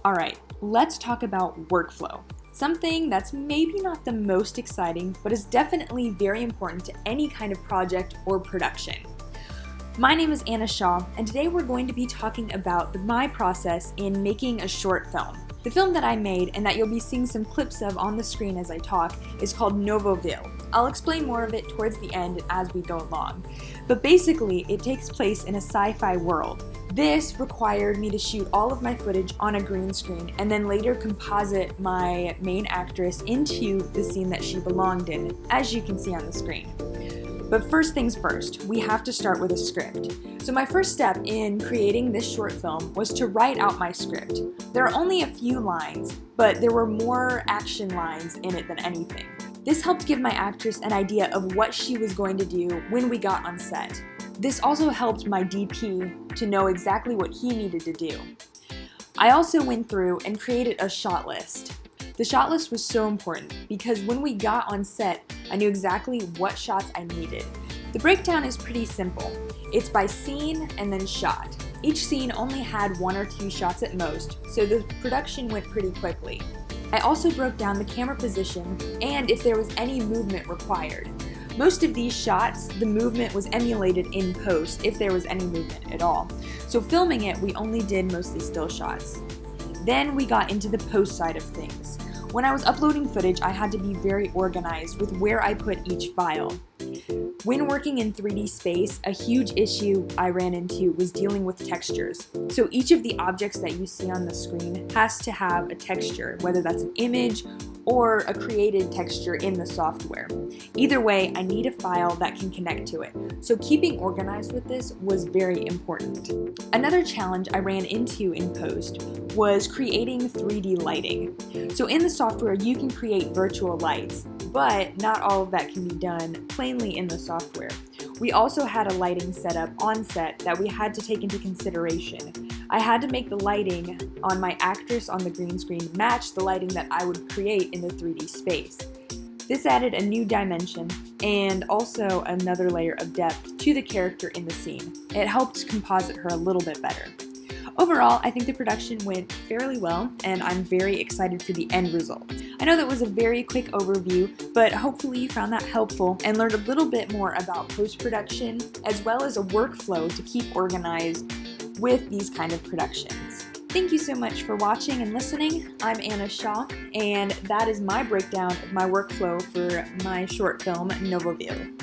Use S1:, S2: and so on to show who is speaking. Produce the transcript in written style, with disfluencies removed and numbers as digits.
S1: Alright, let's talk about workflow. Something that's maybe not the most exciting, but is definitely very important to any kind of project or production. My name is Anna Shaw, and today we're going to be talking about my process in making a short film. The film that I made, and that you'll be seeing some clips of on the screen as I talk, is called Nouveau. I'll explain more of it towards the end as we go along. But basically, it takes place in a sci-fi world. This required me to shoot all of my footage on a green screen and then later composite my main actress into the scene that she belonged in, as you can see on the screen. But first things first, we have to start with a script. So my first step in creating this short film was to write out my script. There are only a few lines, but there were more action lines in it than anything. This helped give my actress an idea of what she was going to do when we got on set. This also helped my DP to know exactly what he needed to do. I also went through and created a shot list. The shot list was so important because when we got on set, I knew exactly what shots I needed. The breakdown is pretty simple. It's by scene and then shot. Each scene only had 1 or 2 shots at most, so the production went pretty quickly. I also broke down the camera position and if there was any movement required. Most of these shots, the movement was emulated in post if there was any movement at all. So filming it, we only did mostly still shots. Then we got into the post side of things. When I was uploading footage, I had to be very organized with where I put each file. When working in 3D space, a huge issue I ran into was dealing with textures. So each of the objects that you see on the screen has to have a texture, whether that's an image or a created texture in the software. Either way, I need a file that can connect to it. So keeping organized with this was very important. Another challenge I ran into in post was creating 3D lighting. So in the software, you can create virtual lights, but not all of that can be done plainly in the software. We also had a lighting setup on set that we had to take into consideration. I had to make the lighting on my actress on the green screen match the lighting that I would create in the 3D space. This added a new dimension and also another layer of depth to the character in the scene. It helped composite her a little bit better. Overall, I think the production went fairly well, and I'm very excited for the end result. I know that was a very quick overview, but hopefully you found that helpful and learned a little bit more about post-production, as well as a workflow to keep organized with these kind of productions. Thank you so much for watching and listening. I'm Anna Shaw, and that is my breakdown of my workflow for my short film, Nouveau.